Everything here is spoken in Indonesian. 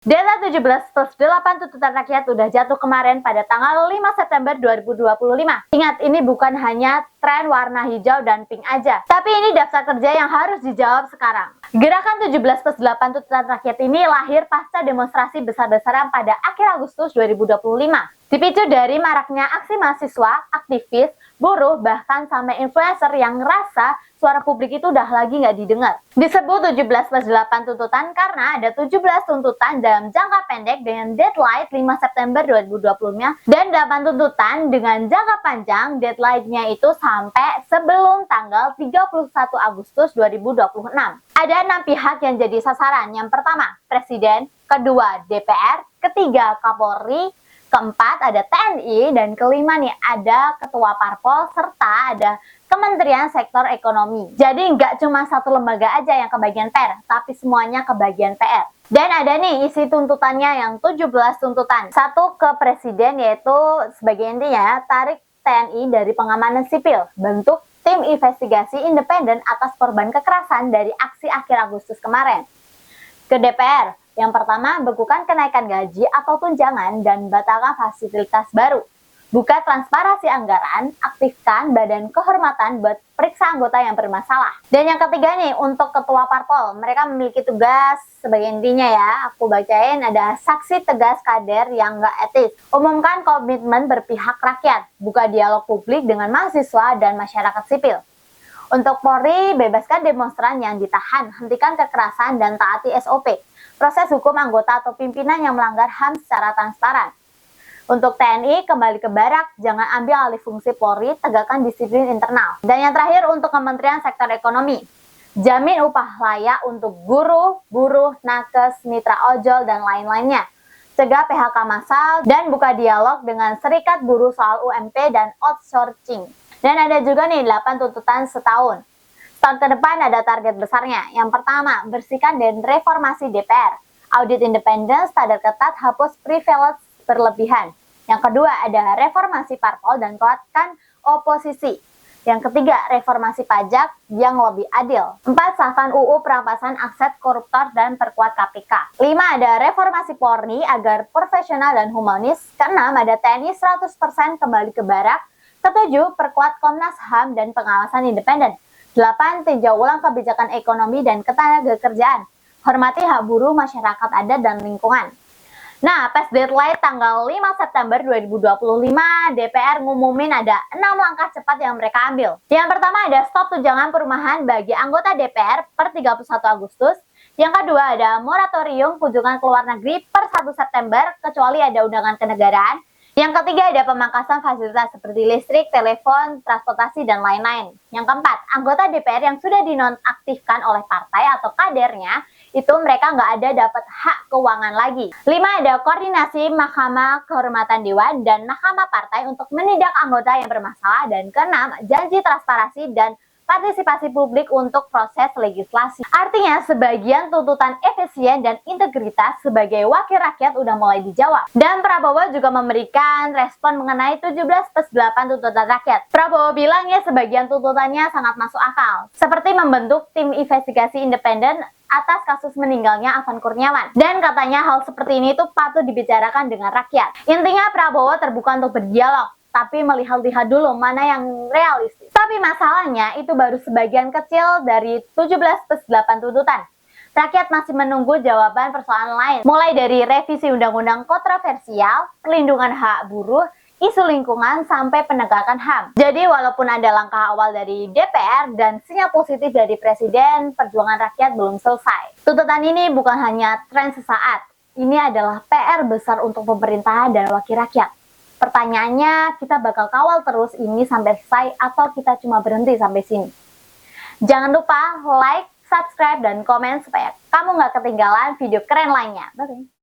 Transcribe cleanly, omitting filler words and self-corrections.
Data 17+8 tuntutan rakyat udah jatuh kemarin pada tanggal 5 September 2025. Ingat, ini bukan hanya tren warna hijau dan pink aja, tapi ini daftar kerja yang harus dijawab sekarang. Gerakan 17+8 tuntutan rakyat ini lahir pasca demonstrasi besar-besaran pada akhir Agustus 2025. Dipicu dari maraknya aksi mahasiswa, aktivis, buruh, bahkan sampai influencer yang ngerasa suara publik itu udah lagi nggak didengar. Disebut 17+8 tuntutan karena ada 17 tuntutan dalam jangka pendek dengan deadline 5 September 2025 dan 8 tuntutan dengan jangka panjang deadline-nya itu sampai sebelum tanggal 31 Agustus 2026. Ada 6 pihak yang jadi sasaran. Yang pertama, Presiden, kedua, DPR, ketiga, Kapolri, keempat ada TNI, dan kelima nih ada Ketua Parpol serta ada Kementerian Sektor Ekonomi. Jadi nggak cuma satu lembaga aja yang kebagian PR, tapi semuanya kebagian PR. Dan ada nih isi tuntutannya yang 17 tuntutan. Satu ke Presiden, yaitu sebagai intinya tarik TNI dari pengamanan sipil, bentuk tim investigasi independen atas korban kekerasan dari aksi akhir Agustus kemarin. Ke DPR, yang pertama, bekukan kenaikan gaji atau tunjangan dan batalkan fasilitas baru. Buka transparansi anggaran, aktifkan badan kehormatan buat periksa anggota yang bermasalah. Dan yang ketiga nih, untuk ketua parpol, mereka memiliki tugas sebagai intinya ya, aku bacain, ada saksi tegas kader yang nggak etis. Umumkan komitmen berpihak rakyat, buka dialog publik dengan mahasiswa dan masyarakat sipil. Untuk Polri, bebaskan demonstran yang ditahan, hentikan kekerasan dan taati SOP. Proses hukum anggota atau pimpinan yang melanggar HAM secara transparan. Untuk TNI, kembali ke barak, jangan ambil alih fungsi Polri, tegakkan disiplin internal. Dan yang terakhir untuk Kementerian Sektor Ekonomi, jamin upah layak untuk guru, buruh, nakes, mitra ojol, dan lain-lainnya. Cegah PHK massal dan buka dialog dengan serikat buruh soal UMP dan outsourcing. Dan ada juga nih 8 tuntutan setahun. Tahun ke depan ada target besarnya. Yang pertama, bersihkan dan reformasi DPR. Audit independen, standar ketat, hapus privilege berlebihan. Yang kedua, ada reformasi parpol dan kuatkan oposisi. Yang ketiga, reformasi pajak yang lebih adil. 4, sahkan UU perampasan aset koruptor dan perkuat KPK. 5, ada reformasi Polri agar profesional dan humanis. Keenam, ada TNI 100% kembali ke barak. Ketujuh, perkuat Komnas HAM dan pengawasan independen. 8, tinjau ulang kebijakan ekonomi dan ketenagakerjaan. Hormati hak buruh, masyarakat adat, dan lingkungan. Nah, pas deadline tanggal 5 September 2025, DPR ngumumin ada 6 langkah cepat yang mereka ambil. Yang pertama ada stop tunjangan perumahan bagi anggota DPR per 31 Agustus. Yang kedua ada moratorium kunjungan ke luar negeri per 1 September kecuali ada undangan kenegaraan. Yang ketiga ada pemangkasan fasilitas seperti listrik, telepon, transportasi, dan lain-lain. Yang keempat, anggota DPR yang sudah dinonaktifkan oleh partai atau kadernya, itu mereka nggak ada dapat hak keuangan lagi. 5, ada koordinasi Mahkamah Kehormatan Dewan dan Mahkamah Partai untuk menindak anggota yang bermasalah. Dan keenam, janji transparansi dan partisipasi publik untuk proses legislasi. Artinya sebagian tuntutan efisien dan integritas sebagai wakil rakyat udah mulai dijawab. Dan Prabowo juga memberikan respon mengenai 17+8 tuntutan rakyat. Prabowo bilang ya sebagian tuntutannya sangat masuk akal. Seperti membentuk tim investigasi independen atas kasus meninggalnya Afan Kurniawan. Dan katanya hal seperti ini tuh patut dibicarakan dengan rakyat. Intinya Prabowo terbuka untuk berdialog, tapi melihat-lihat dulu mana yang realistis. Tapi masalahnya itu baru sebagian kecil dari 17+8 tuntutan. Rakyat masih menunggu jawaban persoalan lain, mulai dari revisi undang-undang kontroversial, perlindungan hak buruh, isu lingkungan, sampai penegakan HAM. Jadi walaupun ada langkah awal dari DPR dan sinyal positif dari Presiden, perjuangan rakyat belum selesai. Tuntutan ini bukan hanya tren sesaat, ini adalah PR besar untuk pemerintahan dan wakil rakyat. Pertanyaannya, kita bakal kawal terus ini sampai selesai atau kita cuma berhenti sampai sini? Jangan lupa like, subscribe, dan komen supaya kamu nggak ketinggalan video keren lainnya. Bye-bye.